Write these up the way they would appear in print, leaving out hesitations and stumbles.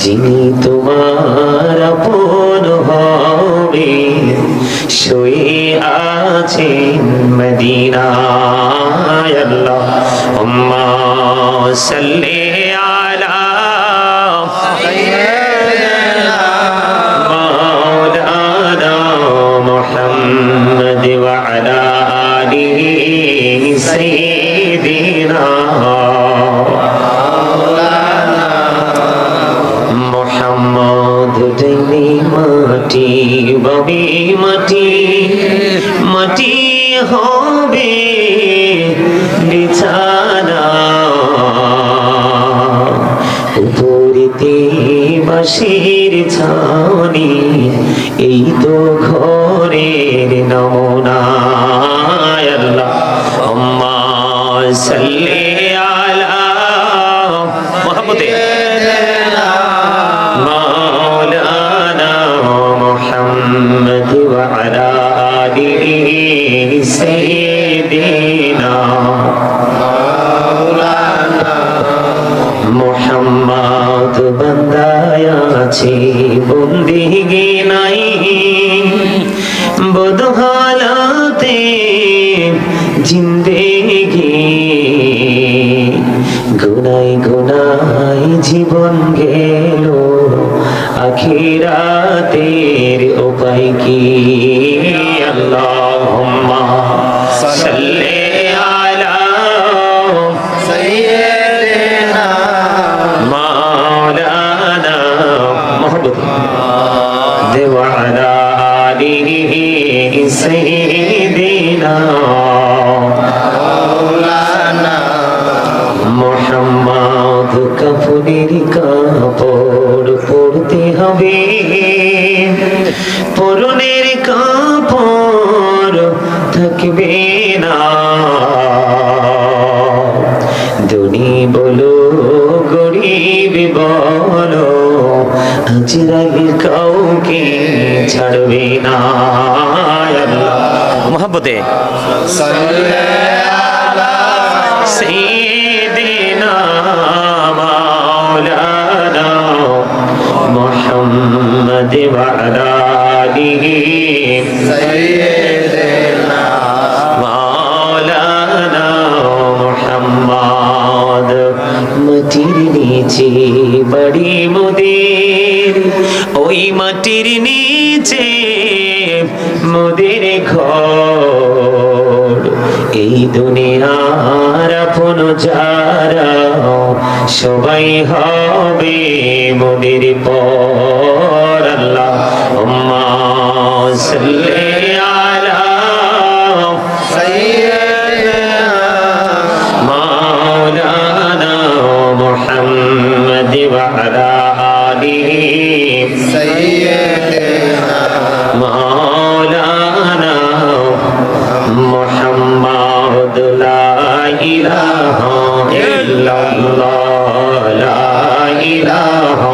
যিনি তোমার আপন হবে শুয়ে আছেন মদিনায় আল্লাহুম্মা সাল্লি আলা সাইয়্যিদিনা মাওলানা মুহাম্মদ ওয়া আলা আলিহি সাইয়্যিদিনা মাটি ববে মাটি মাটি হবে বিছানা উপরিতে বাঁশের ছাউনি এই তো ঘরের নমুনা আল্লাহুম্মা সাল্লি আলা মুহাম্মদ محمد وعلى آله سيدنا مولانا محمد بنداয় আছে বন্দিগি নাই বদহালাতে জিন্দেগি গুনাই গুনাই জীবন গেল আখিরাতের উপায় কি আল্লাহুম্মা সাল্লি আলা সাইয়্যিদিনা মাওলানা মুহাম্মদ ওয়া আলা আলিহি সাইয়্যিদিনা মাওলানা মুহাম্মদ কাফনের কাপড় পরতে হবে পরনের কাপড় থাকবে না ধনী বলো গরিব বলো আজরাইল কাউকে ছাড়বে না আল্লাহ মুহাব্বতে সাল্লাল্লাহু সাইয়্যিদিনা মাওলানা মুহাম্মদ ওয়া আলা আলিহি সাইয়্যিদিনা মাওলানা মুহাম্মদ মাটির নিচে বাড়ি মোদের ওই মাটির নিচে মোদের ঘর এই দুনিয়ার আপন যারা সবাই হবে মোদের পর আল্লাহুম্মা সাল্লি আলা সাইয়্যিদিনা মাওলানা মুহাম্মদ ওয়া আলা আলিহি সাইয়্যিদিনা মাওলানা মুহাম্মদ লা ইলাহা ইল্লাল্লাহ লা ইলাহা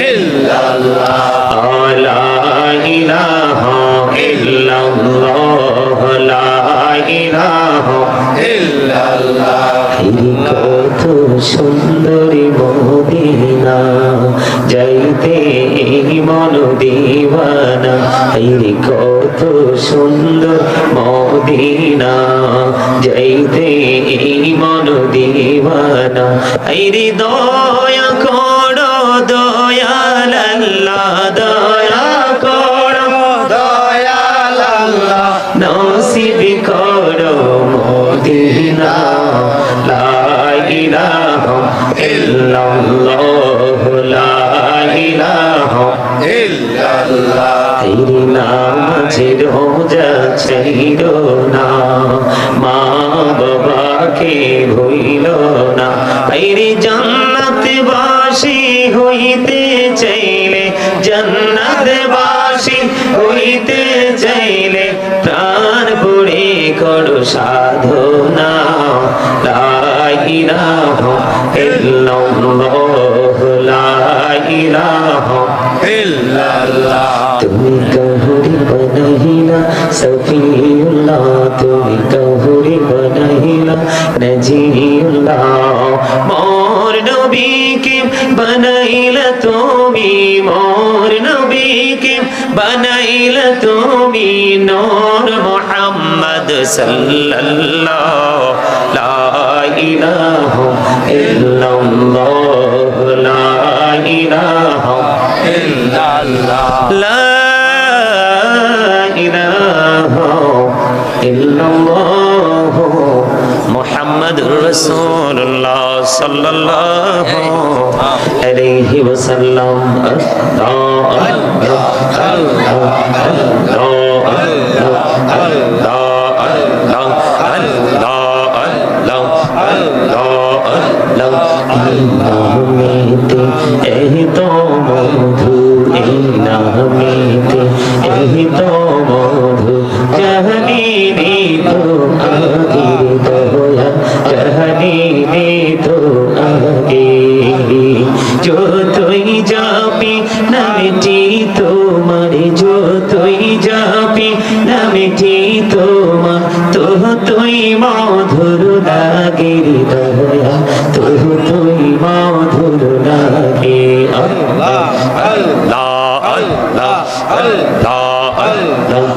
ইল্লাল্লাহ লা ইলাহা ইল্লাল্লাহ লা ইলাহা ইল্লাল্লাহ কত সুন্দরী মদিনা যাইতে মন দিওয়ানা কত সুন্দর মদিনা যাইতে মন দিওয়ানা রে দয়া করো দয়াল আল্লাহ দয়া করো দয়াল আল্লাহ নসিব করো মদিনা লা ইলাহা ইল্লাল্লাহ লা ইলাহা ইল্লাল্লাহ তেরি নাম রোজা ছাইরো না মা বাবাকে ভুইলো না তেরি জান্নাত বাসী হইতে চাইলে জান্নাত বাসী হইতে চাইলে প্রাণ পুরে করো সাধনা লা ইলাহা ইল্লাল্লাহ লা ইলাহা ইল্লাল্লাহ তুমি কাহুরি বানাইলা সফিউল্লাহ তুমি কাউরে বানাইলা নজিউল্লাহ মোর নবীকে বানাইলা তুমি মোর নবীকে বানাইলা তুমি নূর মুহাম্মদ সাল্লাল্লাহু লা ইলাহা ইল্লাল্লাহ লা ইলাহা ইল্লাল্লাহ লা ইলাহা ইল্লাল্লাহ মুহাম্মাদুর রাসূলুল্লাহ সাল্লাল্লাহু আলাইহি ওয়াসাল্লাম নামেতে এই তো মধু এই নামেতে এই তো মধু জানি নি তো আগে দয়া জানি নি তো আগে যতই যাবি নামটি তোমার যতই যাবি নামটি তোমার তো তুই মধুর লাগে দয়া তো তুই মধুর লাগে আল্লাহ আল্লাহ আল্লাহ আল্লাহ আল্লাহ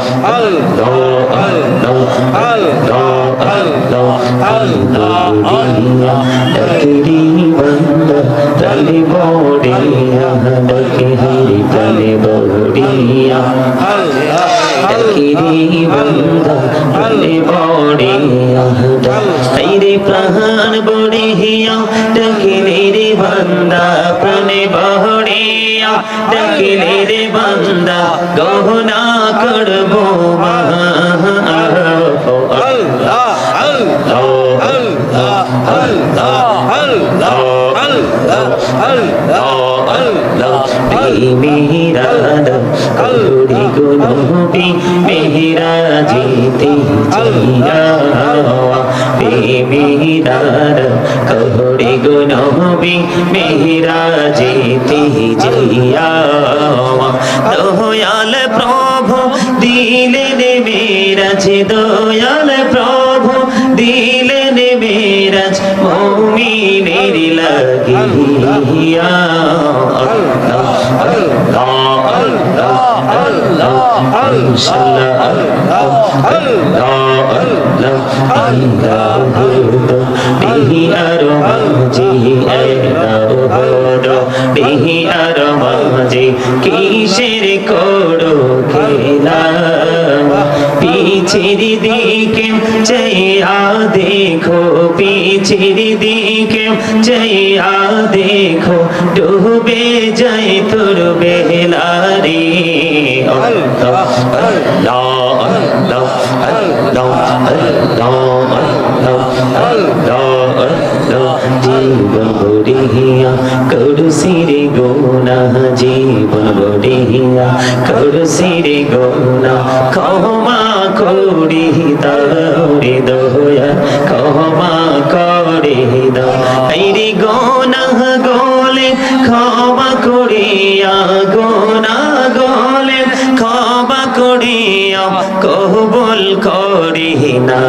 আল্লাহ আল্লাহ আল্লাহ ডাকরি বন্দা তলে বড়িয়া ডাকে হরি তলে বড়িয়া ডাকরি বন্দা তলে বড়িয়া ডাকে প্রাণ বড়িয়া ডাকে রে বন্দা প্রাণে বড়িয়া ডাকে রে বন্দা গহনা করবো মেহরা কৌড়ি গুনবি মেহরা জিতে জিয়া মেহরা কৌড়ি গুনবি মেহরা জিতে জিয়া দয়াল প্রভু দিলেন মেরাজ দয়াল প্রভু দিলেন মেরাজ মুমিনের লাগিয়া আল্লাহ আল্লাহ আল্লাহ আল্লাহ আল্লাহ আল্লাহ আল্লাহ আল্লাহ বিহি আর মাঝে আল্লাহ বিহি আর মাঝে কিসের করো খেলা পিছের দিকে চাইয়া দেখো পিছের দিকে চাইয়া দেখো ডুবে যায় তোর বেলা রে আল্লাহ আল্লাহ আল্লাহ আল্লাহ আল্লাহ আল্লাহ আল্লাহ জীবন গড়িয়া করছি রে গোনা জীবন গড়িয়া করছি রে গোনা ক্ষমা করি দাও রে দয়া ক্ষমা করে দাও এই রে গোনা গলে ক্ষমা করিয়া গোনা গলে ক্ষমা করিয়া কবুল করি না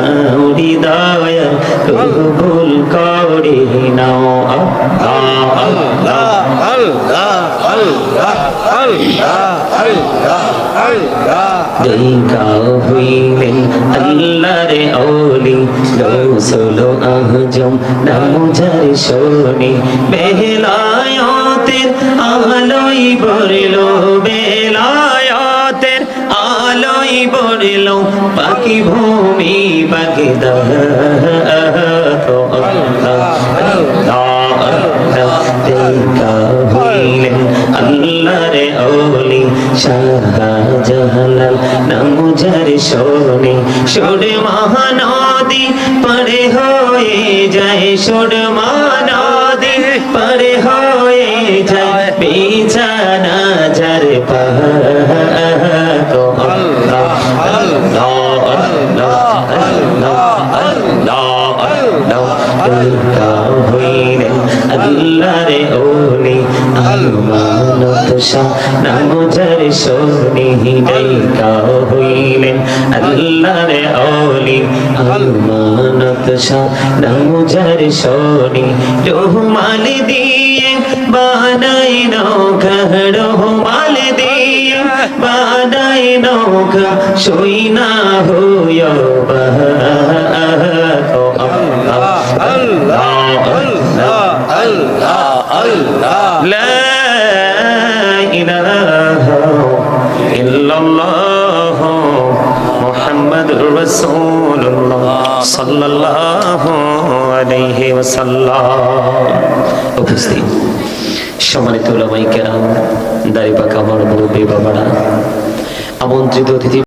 দয়া কবুল করি নাও আল্লাহ আল্লাহ আল্লাহ আল্লাহ আল্লাহ আল্লাহ আল্লাহ দেখা হইলেন আল্লাহর ওলি রাসূল আজম নামজার শোনে বেলায়েতের আলোই বরলো বেলায়েতের আলোই বরলো পাখি ভূমি বাগদা তো আল্লাহ আল্লাহ আল্লাহ দেখা হইলেন আল্লাহর ওলি শাহজালাল নামজার শোনে সুর মহানদী পরে হয়ে যায় সুর মহানদী পরে হয়ে যায় বিছানা যার পাতো আল্লাহ আল্লাহ আল্লাহ আল্লাহ আল্লাহ আল্লাহ দেখা হইলেন আল্লাহর ওলি আমানত শাহ নামজার শোনে ডাইকা হইলেন আল্লাহর ওলি আমানত শাহ নামজার শোনে রহমাল দিয়ে বানাই নৌকা রহমাল দিয়ে বানাই নৌকা সই না হইও لا إله إلا الله محمد رسول الله صلى الله عليه وسلم উপস্থিত সম্মানিত উলামায়ে কেরাম দাড়ি পাকা বড় বড় বাবারা আমন্ত্রিত অতিথি